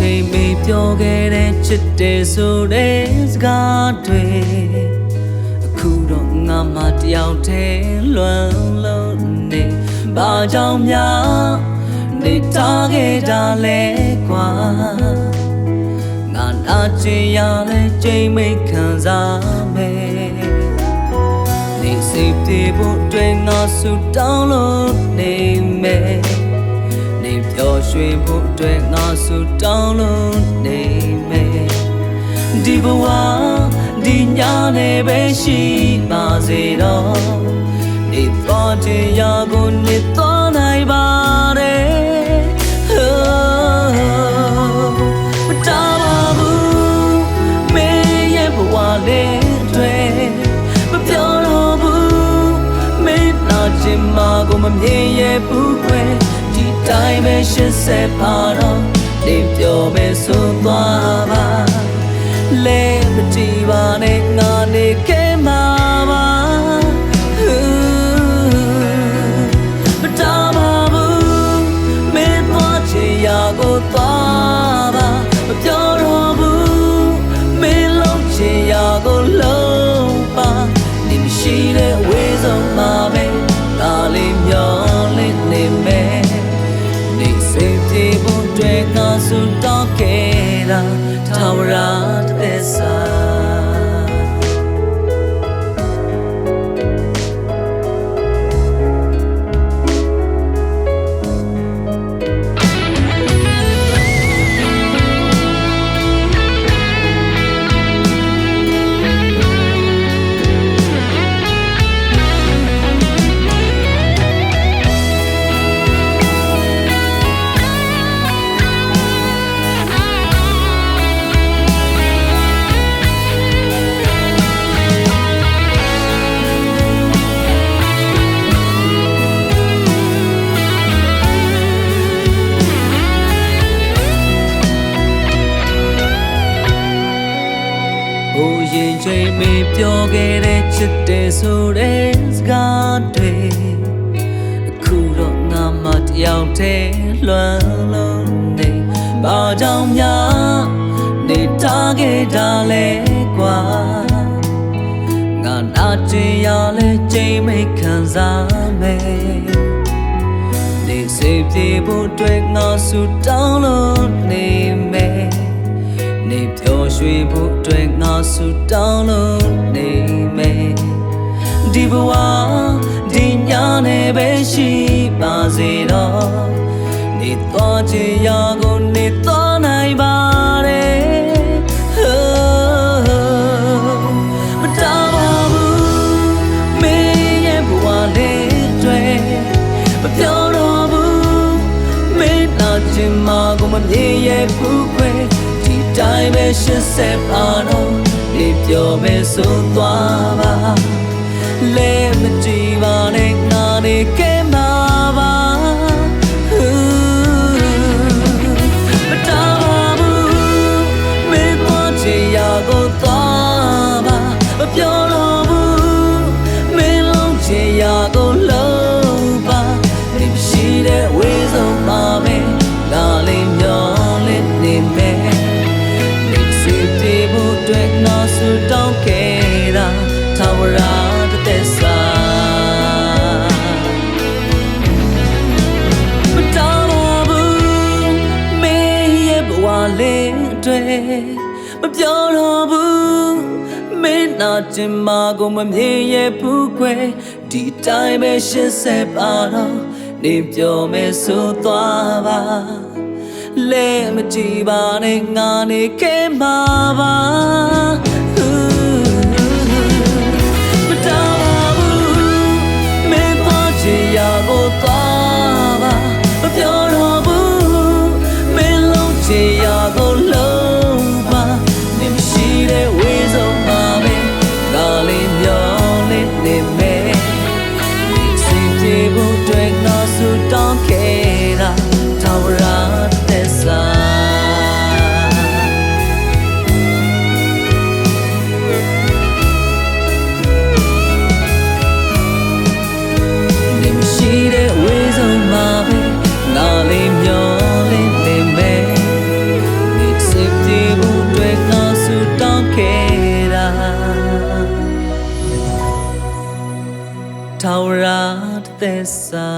ချိန်မေးပြောခဲ့တဲ့ချစ်တယ်ဆိုတဲ့စကားတွေအခုတော့ငါမှတယောက်တည်းလွမ်းလုံးနေဘာကြောင့်များနေထားခဲ့တာလဲကွာငါနာချင်ရလဲချိန်မေးခံစားမယ်နေစိတ်ပြေဖို့တွေ့ငါဆူတောင်းလို့နေမယ်ပျော်ရွှင်ဖို့အတွက်ငါဆူတောင်းလို့နေမယ်ဒီဘဝဒီညနေပဲရှိပါစေတော့နေပေါ်တင်ရကိုနေသွားနိုင်ပါတယ်မတားပါဘူးမင်းရဲ့ဘဝလေးတွေမပြောတော့ဘူးမင်းနာချင်မှကိုမမြင်ရဘူးခွဲတိုင်းပဲရှစ်ဆက်ပါတော့နေပြောမယ်ဆိုသွားပါလဲမကြည့်ပါနဲ့ငါနေခဲ့မှာပါမတားပါဘူးမင်းသွားချင်ရာကိုသွားပါမပြောတော့ဘူးမင်းလုံးချင်ရာကိုလုံးပါနေမရှိတဲ့ဝေးဆုံးမှာပဲဒါလေးမျောလင့်နေမယ်စေဖို့တွေ့ငါစွန့်တော့ခဲ့တာထာဝရသစ္စာရင်ချိန်မေးပြောခဲ့တဲ့ချစ်တယ်ဆိုတဲ့စကားတွေအခုတော့ငါမှတယောက်တည်းလွမ်းလုံးနေဘာကြောင့်များနေထားခဲ့တာလဲကွာငါနာချင်ရလဲချိန်မေးခံစားမယ်နေစိတ်ပြေဖို့အတွက်ငါဆူတောင်းလို့နေမယ်နေပျော်ရွှင်ဖို့အတွက်ငါဆူတောင်းလို့နေမယ်ဒီဘဝဒီညနေပဲရှိပါစေတော့နေသွားချင်ရာကိုနေသွားနိုင်ပါတယ်မတားပါဘူးမင်းရဲ့ဘဝလေးတွေမပြောတော့ဘူးမင်းနာချင်မှကိုမမြင်ရဘူးခွဲတိုင်းပဲရှစ်ဆက်ပါတော့နေပြောမယ်ဆိုသွားပါလဲမကြည့်ပါနဲ့ငါနေခဲ့မှာပါမတားပါဘူးမင်းသွားချင်ရာကိုသွားပါမပြောတော့ဘူးမင်းလုံးချင်ရာကိုလုံးပါဒီရှိတဲ့ဝေးဆုံးပါမယ်ဒါလေးမျောလင့်နေမယ်တွေ့ငါဆူတောင်းခဲ့တာထာဝရသစ္စာမတားပါဘူးမင်းရဲ့ဘဝလေးတွေမပြောတော့ဘူးမင်းနာချင်မှကိုမမြင်ရဘူးခွဲဒီတိုင်းပဲရှစ်ဆက်ပါတော့နေပြောမယ်ဆိုသွားပါလဲမကြည့်ပါနဲ့ငါနေခဲ့မှာပါမတားပါဘူးမင်းသွားချင်ရာကိုသွားပါမပြောတော့ဘူးမင်းလုံးချင်ရာကိုလုံးပါနေမရှိတဲ့ဝေးဆုံးမှာပဲဒါလေးမျောလင့်နေမယ်စိတ်ပြေဖို့တွေ့ငါဆူတောင်းခဲ့တာထာဝရမ သက်စာ